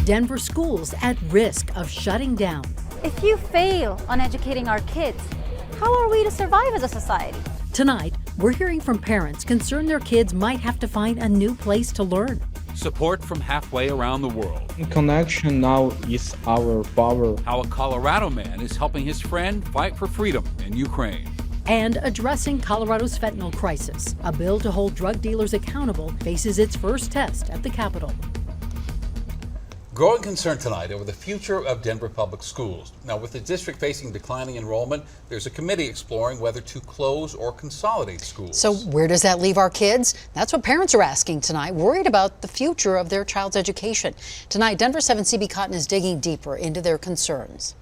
Denver schools at risk of shutting down. If you fail on educating our kids, how are we to survive as a society? Tonight, we're hearing from parents concerned their kids might have to find a new place to learn. Support from halfway around the world. Connection now is our power. How a Colorado man is helping his friend fight for freedom in Ukraine. And addressing Colorado's fentanyl crisis. A bill to hold drug dealers accountable faces its first test at the Capitol. Growing concern tonight over the future of Denver public schools. Now, with the district facing declining enrollment, there's a committee exploring whether to close or consolidate schools. So where does that leave our kids? That's what parents are asking tonight, worried about the future of their child's education. Tonight, Denver 7 CB Cotton is digging deeper into their concerns.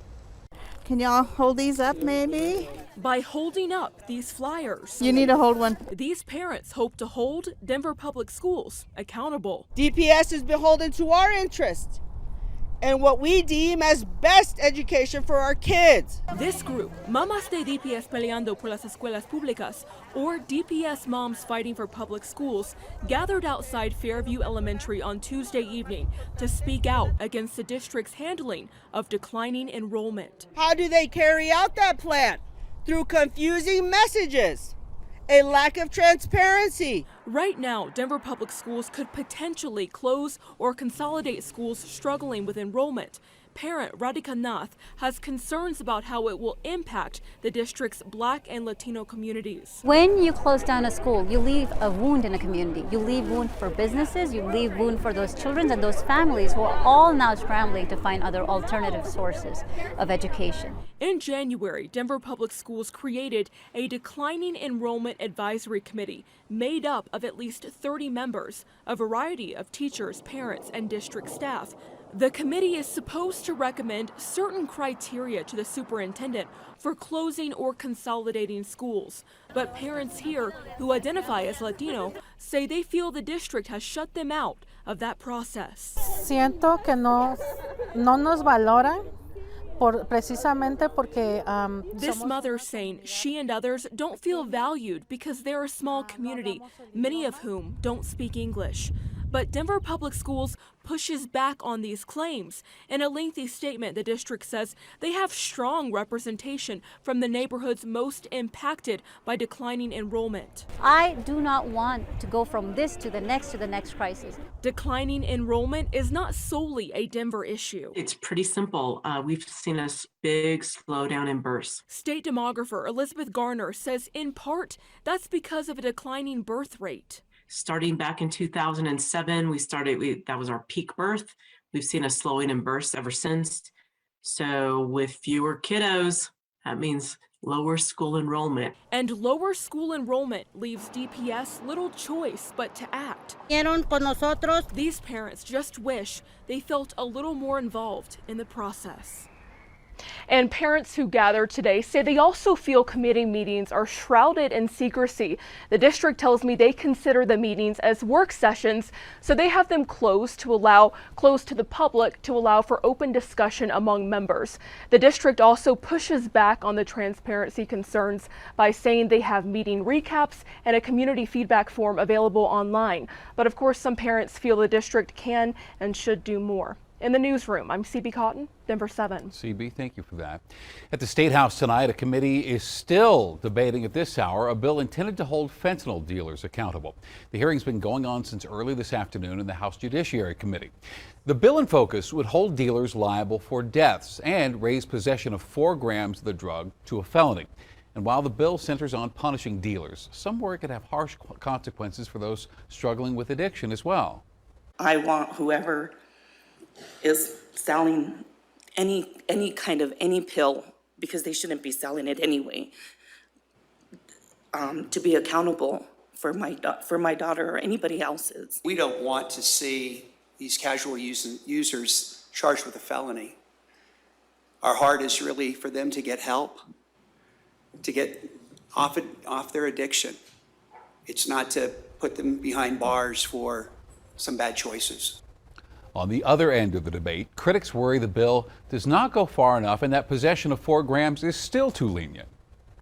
Can y'all hold these up maybe? By holding up these flyers, You need to hold one. these parents hope to hold Denver public schools accountable. DPS is beholden to our interests and what we deem as best education for our kids. This group, Mamas de DPS Peleando por las Escuelas Públicas, or DPS Moms Fighting for Public Schools, gathered outside Fairview Elementary on Tuesday evening to speak out against the district's handling of declining enrollment. How do they carry out that plan? Through confusing messages, a lack of transparency. Right now, Denver public schools could potentially close or consolidate schools struggling with enrollment. Parent Radhika Nath has concerns about how it will impact the district's Black and Latino communities. When you close down a school, you leave a wound in a community. You leave wound for businesses, you leave wound for those children and those families who are all now scrambling to find other alternative sources of education. In January, Denver Public Schools created a declining enrollment advisory committee made up of at least 30 members, a variety of teachers, parents, and district staff. The committee is supposed to recommend certain criteria to the superintendent for closing or consolidating schools. But parents here who identify as Latino say they feel the district has shut them out of that process. Siento que no nos valoran precisamente porque This mother saying she and others don't feel valued because they're a small community, many of whom don't speak English. But Denver Public Schools pushes back on these claims. In a lengthy statement, the district says they have strong representation from the neighborhoods most impacted by declining enrollment. I do not want to go from this to the next crisis. Declining enrollment is not solely a Denver issue. It's pretty simple. We've seen a big slowdown in births. State demographer Elizabeth Garner says in part that's because of a declining birth rate. Starting back in 2007, that was our peak birth. We've seen a slowing in births ever since. So with fewer kiddos, that means lower school enrollment. And lower school enrollment leaves DPS little choice but to act. These parents just wish they felt a little more involved in the process. And parents who gathered today say they also feel committee meetings are shrouded in secrecy. The district tells me they consider the meetings as work sessions, so they have them closed to the public to allow for open discussion among members. The district also pushes back on the transparency concerns by saying they have meeting recaps and a community feedback form available online. But of course, some parents feel the district can and should do more. In the newsroom, I'm CB Cotton, Denver 7. CB, thank you for that. At the State House tonight, a committee is still debating at this hour a bill intended to hold fentanyl dealers accountable. The hearing's been going on since early this afternoon in the House Judiciary Committee. The bill in focus would hold dealers liable for deaths and raise possession of 4 grams of the drug to a felony. And while the bill centers on punishing dealers, some worry it could have harsh consequences for those struggling with addiction as well. I want whoever is selling any kind of any pill, because they shouldn't be selling it anyway, to be accountable for my daughter or anybody else's. We don't want to see these casual users charged with a felony. Our heart is really for them to get help, to get off their addiction. It's not to put them behind bars for some bad choices. On the other end of the debate, critics worry the bill does not go far enough and that possession of 4 grams is still too lenient.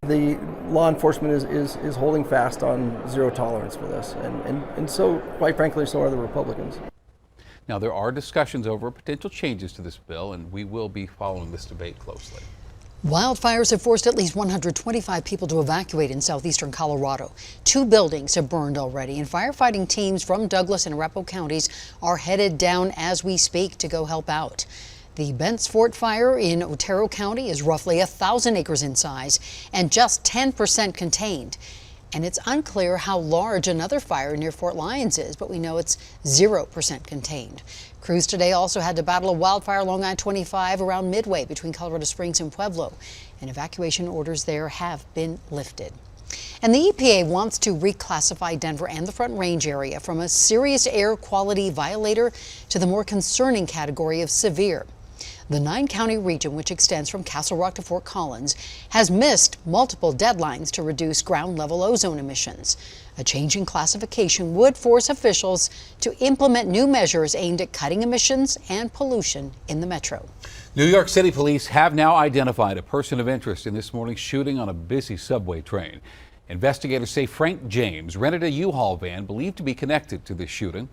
The law enforcement is holding fast on zero tolerance for this, and so, quite frankly, so are the Republicans. Now, there are discussions over potential changes to this bill, and we will be following this debate closely. Wildfires have forced at least 125 people to evacuate in southeastern Colorado. 2 buildings have burned already, and firefighting teams from Douglas and Arapahoe counties are headed down as we speak to go help out. The Bent's Fort fire in Otero County is roughly 1,000 acres in size and just 10% contained. And it's unclear how large another fire near Fort Lyons is, but we know it's 0% contained. Crews today also had to battle a wildfire along I-25 around Midway between Colorado Springs and Pueblo, and evacuation orders there have been lifted. And the EPA wants to reclassify Denver and the Front Range area from a serious air quality violator to the more concerning category of severe. The 9-county region, which extends from Castle Rock to Fort Collins, has missed multiple deadlines to reduce ground-level ozone emissions. A change in classification would force officials to implement new measures aimed at cutting emissions and pollution in the metro. New York City police have now identified a person of interest in this morning's shooting on a busy subway train. Investigators say Frank James rented a U-Haul van believed to be connected to this shooting.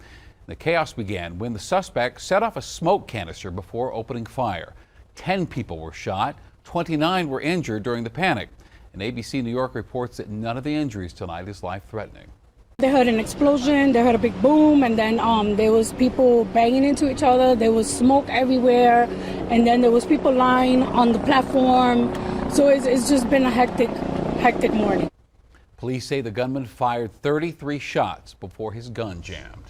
The chaos began when the suspect set off a smoke canister before opening fire. 10 people were shot, 29 were injured during the panic. And ABC New York reports that none of the injuries tonight is life-threatening. They heard an explosion, they heard a big boom, and then there was people banging into each other. There was smoke everywhere, and then there was people lying on the platform. So it's just been a hectic morning. Police say the gunman fired 33 shots before his gun jammed.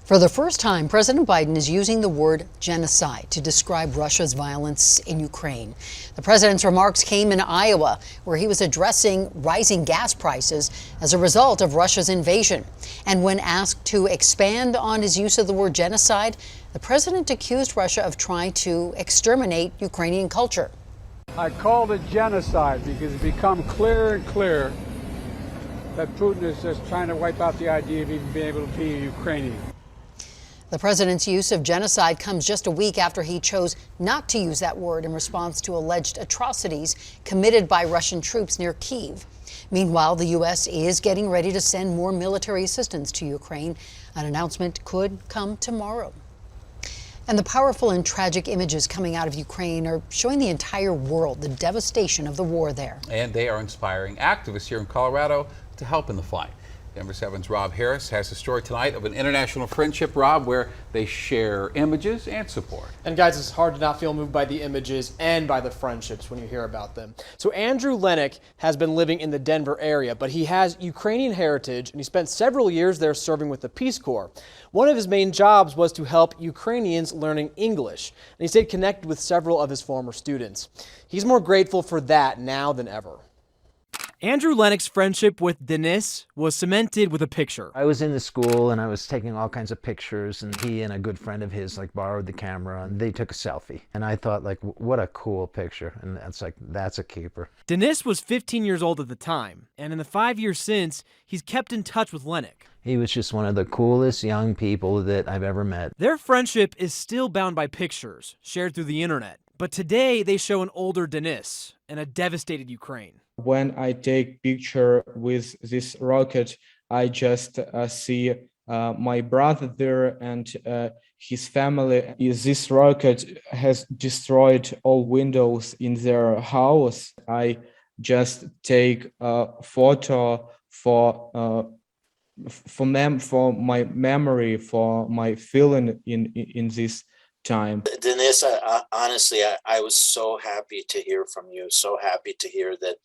For the first time, President Biden is using the word genocide to describe Russia's violence in Ukraine. The president's remarks came in Iowa, where he was addressing rising gas prices as a result of Russia's invasion. And when asked to expand on his use of the word genocide, the president accused Russia of trying to exterminate Ukrainian culture. I called it genocide because it's become clearer and clearer that Putin is just trying to wipe out the idea of even being able to be a Ukrainian. The president's use of genocide comes just a week after he chose not to use that word in response to alleged atrocities committed by Russian troops near Kyiv. Meanwhile, the U.S. is getting ready to send more military assistance to Ukraine. An announcement could come tomorrow. And the powerful and tragic images coming out of Ukraine are showing the entire world the devastation of the war there. And they are inspiring activists here in Colorado to help in the fight. Denver 7's Rob Harris has a story tonight of an international friendship, Rob, where they share images and support. And guys, it's hard to not feel moved by the images and by the friendships when you hear about them. So Andrew Lennick has been living in the Denver area, but he has Ukrainian heritage and he spent several years there serving with the Peace Corps. One of his main jobs was to help Ukrainians learning English, and he stayed connected with several of his former students. He's more grateful for that now than ever. Andrew Lennick's friendship with Denis was cemented with a picture. I was in the school and I was taking all kinds of pictures, and he and a good friend of his borrowed the camera and they took a selfie. And I thought what a cool picture. And that's a keeper. Denis was 15 years old at the time, and in the 5 years since, he's kept in touch with Lennick. He was just one of the coolest young people that I've ever met. Their friendship is still bound by pictures shared through the internet. But today they show an older Denis and a devastated Ukraine. When I take picture with this rocket, I just see my brother there and his family. This rocket has destroyed all windows in their house. I just take a photo for my memory, for my feeling in this time. Denis, honestly, I was so happy to hear from you, so happy to hear that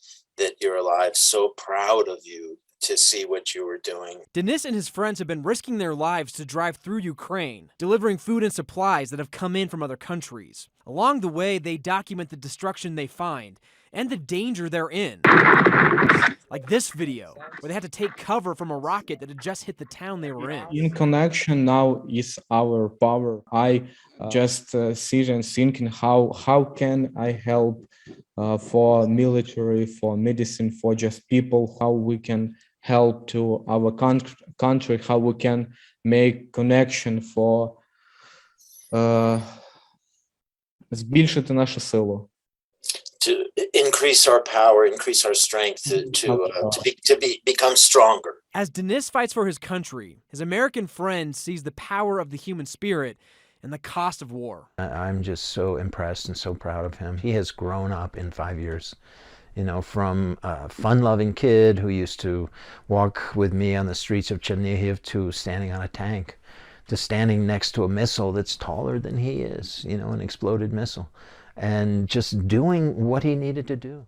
you're alive, so proud of you to see what you were doing. Denis and his friends have been risking their lives to drive through Ukraine, delivering food and supplies that have come in from other countries. Along the way, they document the destruction they find and the danger they're in. Like this video, where they had to take cover from a rocket that had just hit the town they were in. In connection now is our power. I just sit and thinking how can I help for military, for medicine, for just people, how we can help to our country, how we can make connection for збільшити нашу силу. increase our power, increase our strength to become stronger. As Denis fights for his country, his American friend sees the power of the human spirit and the cost of war. I'm just so impressed and so proud of him. He has grown up in 5 years. You know, from a fun-loving kid who used to walk with me on the streets of Chernihiv to standing on a tank, to standing next to a missile that's taller than he is, you know, an exploded missile, and just doing what he needed to do.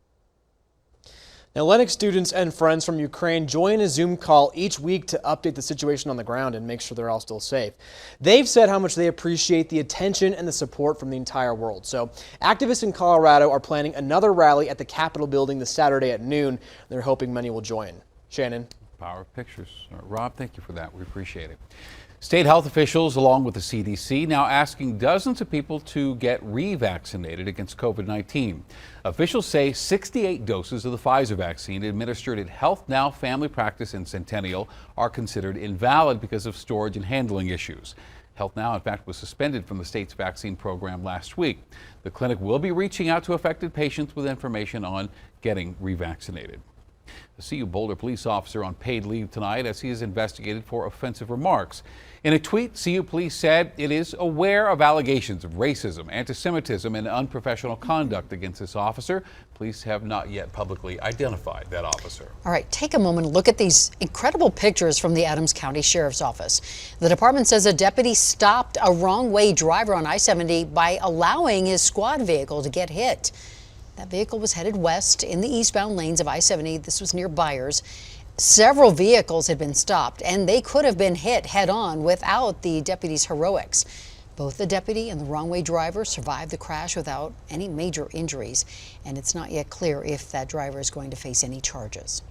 Now, Lennox students and friends from Ukraine join a Zoom call each week to update the situation on the ground and make sure they're all still safe. They've said how much they appreciate the attention and the support from the entire world. So activists in Colorado are planning another rally at the Capitol building this Saturday at noon. They're hoping many will join. Shannon. Power of pictures. Rob, thank you for that. We appreciate it. State health officials, along with the CDC, now asking dozens of people to get revaccinated against COVID-19. Officials say 68 doses of the Pfizer vaccine administered at Health Now Family Practice in Centennial are considered invalid because of storage and handling issues. Health Now, in fact, was suspended from the state's vaccine program last week. The clinic will be reaching out to affected patients with information on getting revaccinated. A CU Boulder police officer on paid leave tonight as he is investigated for offensive remarks. In a tweet, CU police said it is aware of allegations of racism, anti-Semitism, and unprofessional conduct against this officer. Police have not yet publicly identified that officer. All right, take a moment and look at these incredible pictures from the Adams County Sheriff's Office. The department says a deputy stopped a wrong-way driver on I-70 by allowing his squad vehicle to get hit. That vehicle was headed west in the eastbound lanes of I-70. This was near Byers. Several vehicles had been stopped, and they could have been hit head-on without the deputy's heroics. Both the deputy and the wrong-way driver survived the crash without any major injuries, and it's not yet clear if that driver is going to face any charges.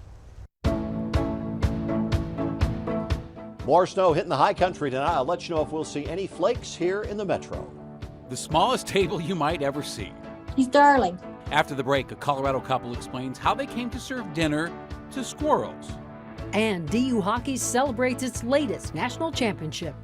More snow hitting the high country tonight. I'll let you know if we'll see any flakes here in the metro. The smallest table you might ever see. He's darling. After the break, a Colorado couple explains how they came to serve dinner to squirrels. And DU Hockey celebrates its latest national championship.